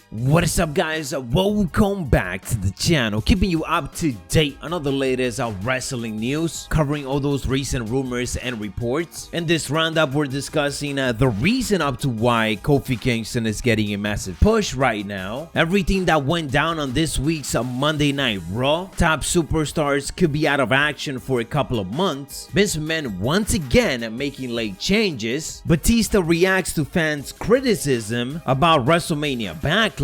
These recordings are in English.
What is up, guys? Welcome back to the channel, keeping you up to date on all the latest wrestling news, covering all those recent rumors and reports. In this roundup, we're discussing the reason up to why Kofi Kingston is getting a massive push right now, everything that went down on this week's Monday Night Raw, top superstars could be out of action for a couple of months, Vince McMahon once again making late changes, Batista reacts to fans' criticism about WrestleMania Backlash,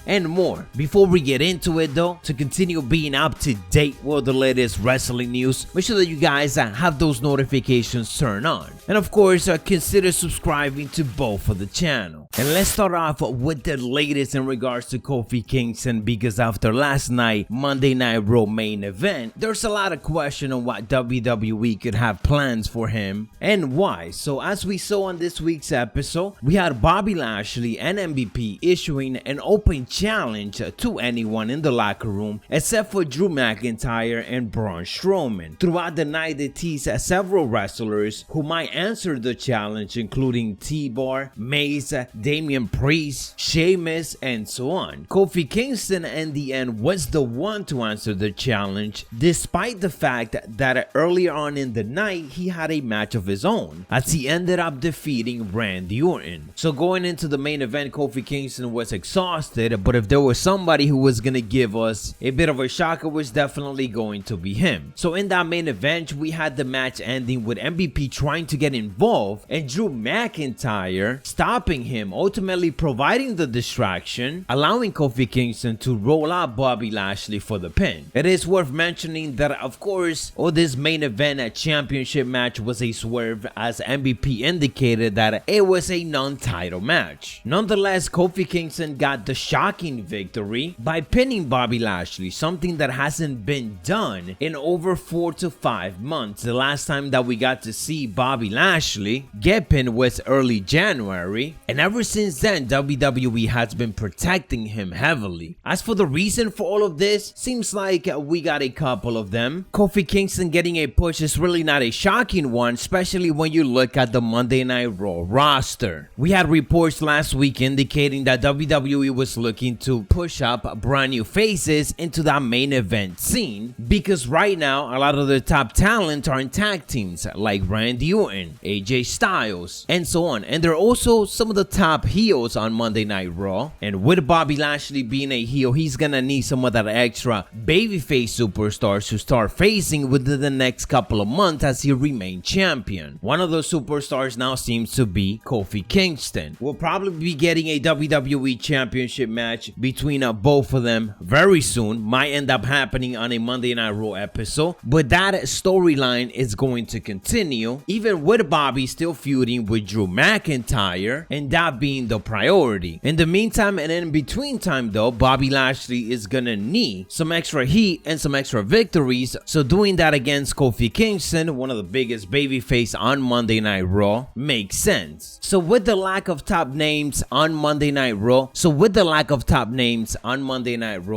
and more. Before we get into it though, to continue being up to date with the latest wrestling news, make sure that you guys have those notifications turned on. And of course, consider subscribing to both of the channel. And let's start off with the latest in regards to Kofi Kingston, because after last night Monday Night Raw main event, there's a lot of question on what WWE could have plans for him and why. So as we saw on this week's episode, we had Bobby Lashley and MVP issuing an open challenge to anyone in the locker room except for Drew McIntyre and Braun Strowman. Throughout the night, they teased several wrestlers who might answer the challenge, including T-Bar, Mace, Damian Priest, Sheamus, and so on. Kofi Kingston in the end was the one to answer the challenge, despite the fact that earlier on in the night he had a match of his own, as he ended up defeating Randy Orton. So going into the main event, Kofi Kingston was exhausted, but if there was somebody who was gonna give us a bit of a shock, it was definitely going to be him. So in that main event, we had the match ending with MVP trying to get involved and Drew McIntyre stopping him, ultimately providing the distraction, allowing Kofi Kingston to roll out Bobby Lashley for the pin. It is worth mentioning that of course this main event championship match was a swerve, as MVP indicated that it was a non-title match. Nonetheless, Kofi Kingston got the shocking victory by pinning Bobby Lashley, something that hasn't been done in over 4 to 5 months. The last time that we got to see Bobby Lashley get pinned was early January, and ever since then WWE has been protecting him heavily. As for the reason for all of this, seems like we got a couple of them. Kofi Kingston getting a push is really not a shocking one, especially when you look at the Monday Night Raw roster. We had reports last week indicating that WWE was looking to push up brand new faces into that main event scene, because right now a lot of the top talent are in tag teams like Randy Orton, AJ Styles, and so on, and they're also some of the top heels on Monday Night Raw. And with Bobby Lashley being a heel, he's gonna need some of that extra babyface superstars to start facing within the next couple of months as he remains champion. One of those superstars now seems to be Kofi Kingston. We'll probably be getting a WWE Championship match between both of them very soon. Might end up happening on a Monday Night Raw episode, but that storyline is going to continue, even with Bobby still feuding with Drew McIntyre, and that being the priority. In the meantime and in between time though, Bobby Lashley is gonna need some extra heat and some extra victories, so doing that against Kofi Kingston, one of the biggest babyface on Monday Night Raw, makes sense. So with the lack of top names on Monday Night Raw,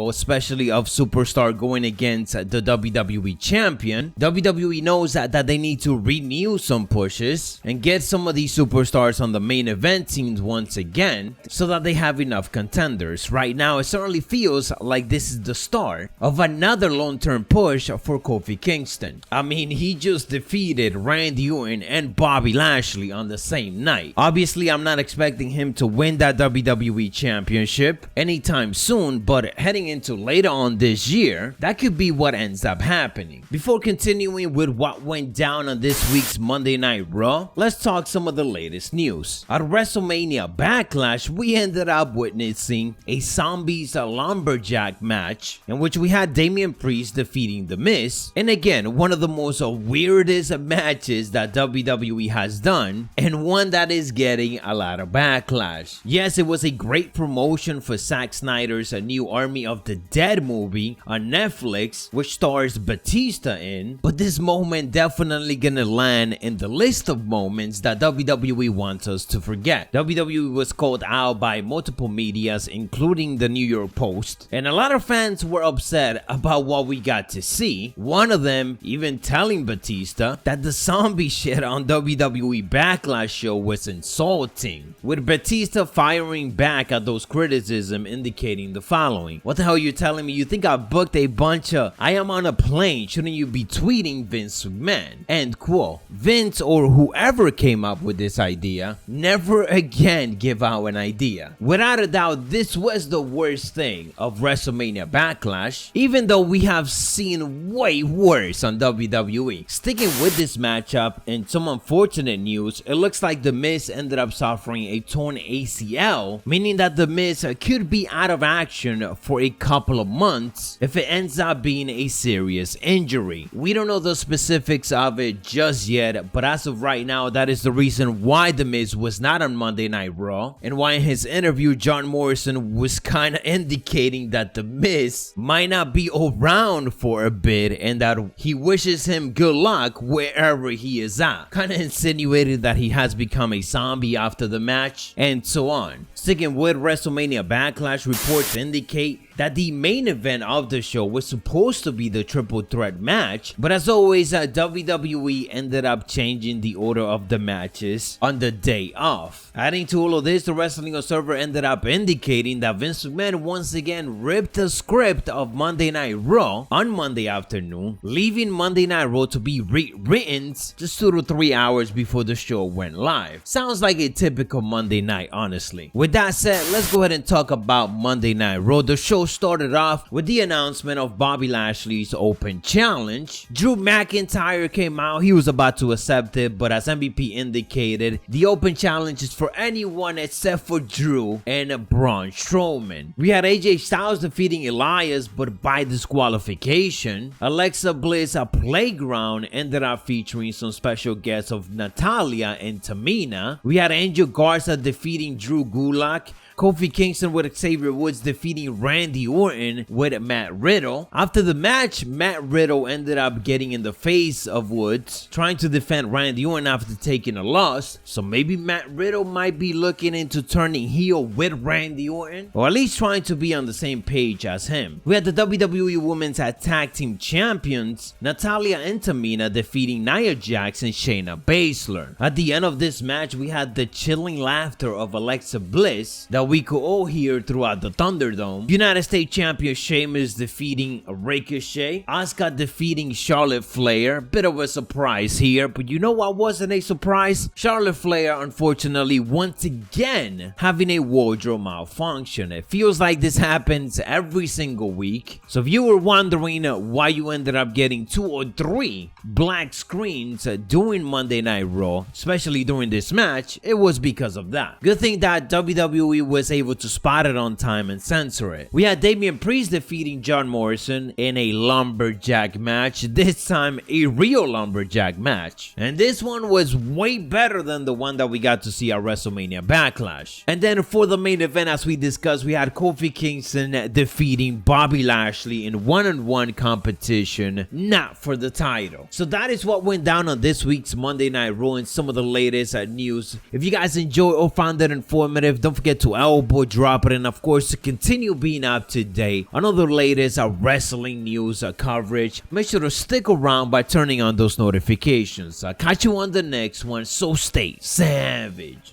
especially of superstar going against the WWE champion, WWE knows that they need to renew some pushes and get some of these superstars on the main event teams once again, so that they have enough contenders. Right now it certainly feels like this is the start of another long-term push for Kofi Kingston. I mean, he just defeated Randy Orton and Bobby Lashley on the same night. Obviously I'm not expecting him to win that WWE championship anytime soon, but heading into later on this year, that could be what ends up happening. Before continuing with what went down on this week's Monday Night Raw, let's talk some of the latest news. At WrestleMania Backlash, we ended up witnessing a Zombies Lumberjack match in which we had Damian Priest defeating The Miz, and again, one of the most weirdest matches that WWE has done, and one that is getting a lot of backlash. Yes, it was a great promotion for Zack Snyder's new Army of the Dead movie on Netflix, which stars Batista in, but this moment definitely gonna land in the list of moments that WWE wants us to forget. WWE WWE was called out by multiple medias, including the New York Post, and a lot of fans were upset about what we got to see. One of them even telling Batista that the zombie shit on WWE Backlash show was insulting, with Batista firing back at those criticisms, indicating the following: "What the hell are you telling me? You think I booked a bunch of I am on a plane, shouldn't you be tweeting Vince McMahon?" End quote. Vince, or whoever came up with this idea, never again give out an idea. Without a doubt, this was the worst thing of WrestleMania Backlash, even though we have seen way worse on WWE. Sticking with this matchup, and some unfortunate news, it looks like The Miz ended up suffering a torn ACL, meaning that The Miz could be out of action for a couple of months if it ends up being a serious injury. We don't know the specifics of it just yet, but as of right now, that is the reason why The Miz was not on Monday Night Raw, and why in his interview John Morrison was kind of indicating that The Miz might not be around for a bit and that he wishes him good luck wherever he is at. Kind of insinuated that he has become a zombie after the match, and so on. Sticking with WrestleMania Backlash, reports indicate that the main event of the show was supposed to be the triple threat match, but as always, WWE ended up changing the order of the matches on the day off. Adding to all of this, the Wrestling Observer ended up indicating that Vince McMahon once again ripped the script of Monday Night Raw on Monday afternoon, leaving Monday Night Raw to be rewritten just 2 to 3 hours before the show went live. Sounds like a typical Monday night, honestly. With that said, let's go ahead and talk about Monday Night Raw. The show started off with the announcement of Bobby Lashley's open challenge. Drew McIntyre came out. He was about to accept it, but as MVP indicated, the open challenge is for anyone except for Drew and Braun Strowman. We had AJ Styles defeating Elias, but by disqualification. Alexa Bliss, a Playground, ended up featuring some special guests of Natalya and Tamina. We had Angel Garza defeating Drew Gulak. Kofi Kingston with Xavier Woods defeating Randy Orton with Matt Riddle. After the match, Matt Riddle ended up getting in the face of Woods, trying to defend Randy Orton after taking a loss. So maybe Matt Riddle might be looking into turning heel with Randy Orton, or at least trying to be on the same page as him. We had the WWE Women's Tag Team Champions, Natalya and Tamina, defeating Nia Jax and Shayna Baszler. At the end of this match, we had the chilling laughter of Alexa Bliss that we could all hear throughout the Thunderdome. United States Champion Sheamus defeating Ricochet. Asuka defeating Charlotte Flair. Bit of a surprise here, but you know what wasn't a surprise? Charlotte Flair, unfortunately, once again having a wardrobe malfunction. It feels like this happens every single week. So if you were wondering why you ended up getting 2 or 3 black screens during Monday Night Raw, especially during this match, it was because of that. Good thing that WWE was able to spot it on time and censor it. We had Damian Priest defeating John Morrison in a lumberjack match, this time a real lumberjack match. And this one was way better than the one that we got to see at WrestleMania Backlash. And then for the main event, as we discussed, we had Kofi Kingston defeating Bobby Lashley in one-on-one competition, not for the title. So that is what went down on this week's Monday Night Raw and some of the latest news. If you guys enjoyed or found it informative, don't forget to elbow drop it, and of course to continue being up to date on all the latest wrestling news coverage. Make sure to stick around by turning on those notifications. I'll catch you on the next one, so stay savage.